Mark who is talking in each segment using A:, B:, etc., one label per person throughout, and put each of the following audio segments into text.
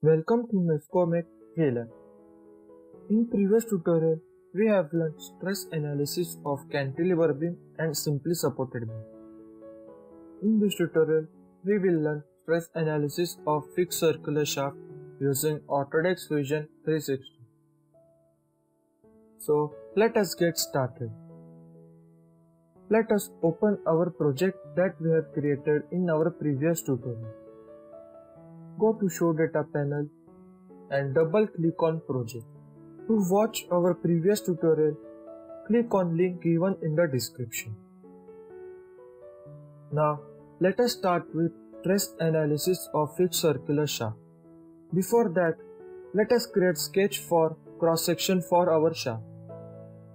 A: Welcome to Mescomic Trailer. In previous tutorial, we have learned stress analysis of cantilever beam and simply supported beam. In this tutorial, we will learn stress analysis of fixed circular shaft using Autodesk Fusion 360. So let us get started. Let us open our project that we have created in our previous tutorial. Go to Show Data panel and double click on Project. To watch our previous tutorial, click on link given in the description. Now, let us start with stress analysis of fixed circular shaft. Before that, let us create sketch for cross-section for our shaft.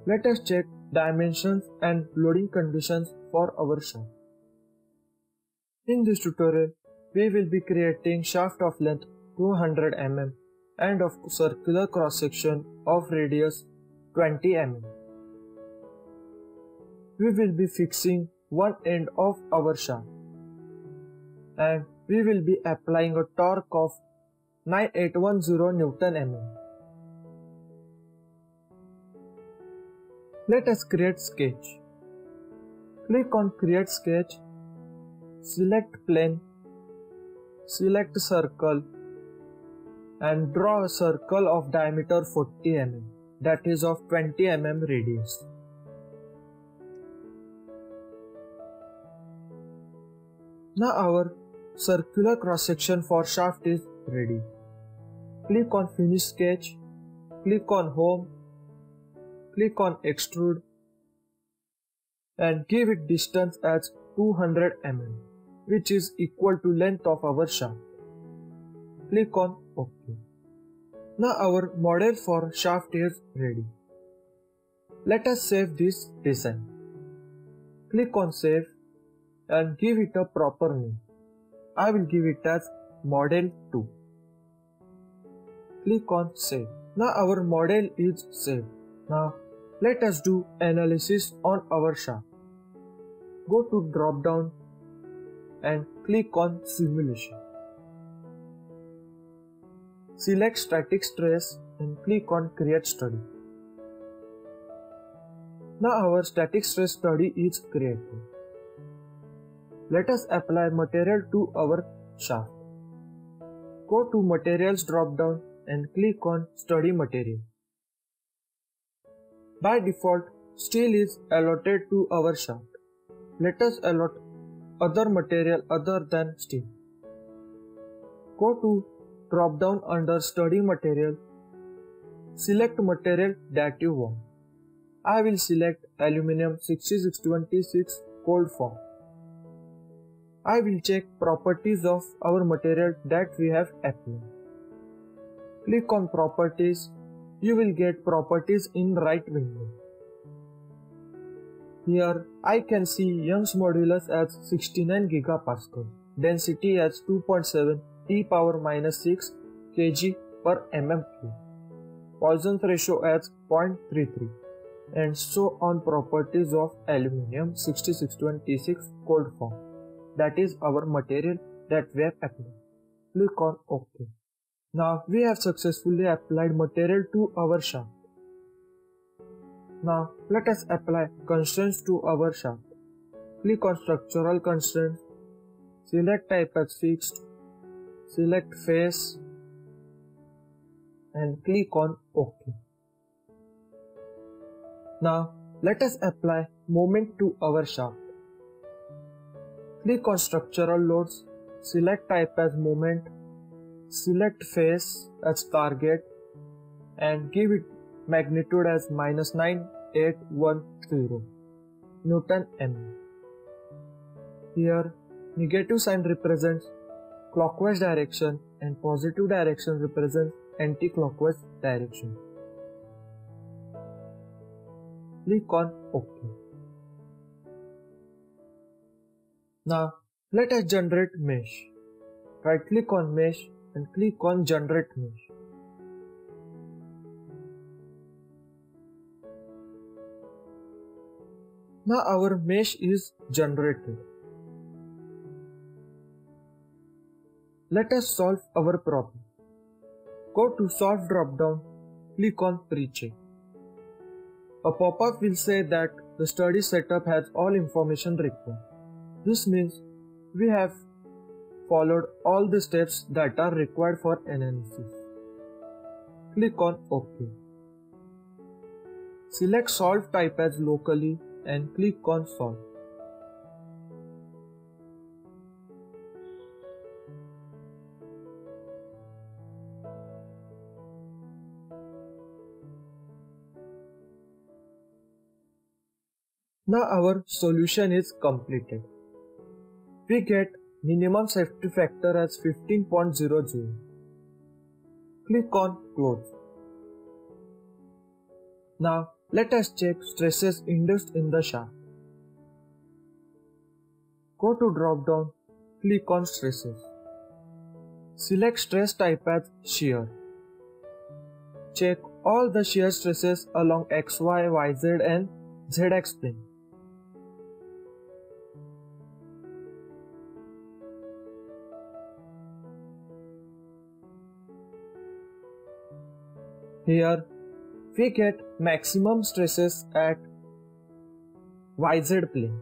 A: Let us check dimensions and loading conditions for our shaft. In this tutorial, we will be creating shaft of length 200 mm and of circular cross-section of radius 20 mm. We will be fixing one end of our shaft and we will be applying a torque of 9810 Newton mm. Let us create sketch. Click on Create Sketch, select Plane, select Circle and draw a circle of diameter 40 mm, that is of 20 mm radius. Now our circular cross-section for shaft is ready. Click on Finish Sketch, click on Home, click on Extrude and give it distance as 200 mm, which is equal to length of our shaft. Click on OK. Now our model for shaft is ready. Let us save this design. Click on Save and give it a proper name. I will give it as Model 2. Click on Save. Now our model is saved. Now let us do analysis on our shaft. Go to drop down and click on Simulation. Select Static Stress and click on Create Study. Now our static stress study is created. Let us apply material to our shaft. Go to Materials drop down and click on Study Material. By default, steel is allotted to our shaft. Let us allot other material other than steel. Go to drop down under Study Material. Select material that you want. I will select Aluminum 6626 cold form. I will check properties of our material that we have applied. Click on Properties. You will get properties in right window. Here I can see Young's modulus as 69 GPa, density as 2.7 T⁻⁻6 kg per mm3, Poisson's ratio as 0.33, and so on properties of Aluminum 6626 cold form. That is our material that we have applied. Click on OK. Now we have successfully applied material to our shaft. Now let us apply constraints to our shaft. Click on Structural Constraints, select Type as Fixed, select Face and click on OK. Now let us apply moment to our shaft. Click on Structural Loads, select Type as Moment, select Face as Target and give it magnitude as -9810 Newton mm. Here negative sign represents clockwise direction and positive direction represents anti-clockwise direction. Click on OK. Now let us generate mesh. Right click on Mesh and click on Generate Mesh. Now our mesh is generated. Let us solve our problem. Go to Solve drop-down, click on Pre-check. A pop-up will say that the study setup has all information required. This means we have followed all the steps that are required for analysis. Click on OK. Select Solve type as locally and click on Solve. Now our solution is completed. We get minimum safety factor as 15.00. Click on Close. Now let us check stresses induced in the shaft. Go to drop down, click on Stresses. Select stress type as shear. Check all the shear stresses along XY, YZ and ZX plane. Here we get maximum stresses at YZ plane,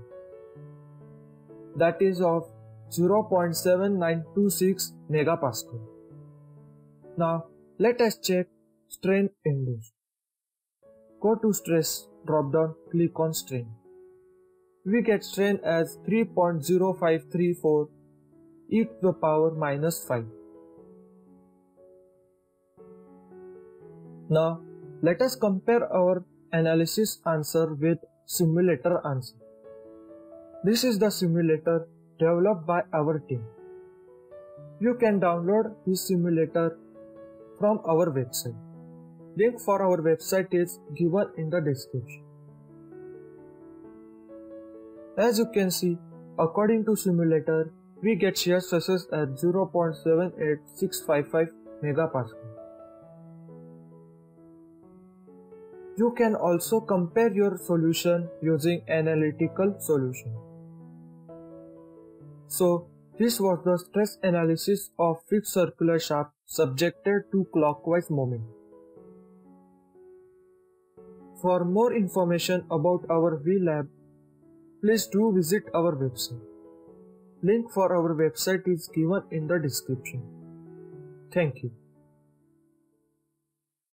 A: that is of 0.7926 megapascal. Now let us check strain induced. Go to stress drop down, click on strain. We get strain as 3.0534 e to the power minus 5. Now let us compare our analysis answer with simulator answer. This is the simulator developed by our team. You can download this simulator from our website. Link for our website is given in the description. As you can see, according to simulator, we get shear stresses at 0.78655 megapascal. You can also compare your solution using analytical solution. So, this was the stress analysis of fixed circular shaft subjected to clockwise moment. For more information about our VLab, please do visit our website. Link for our website is given in the description. Thank you.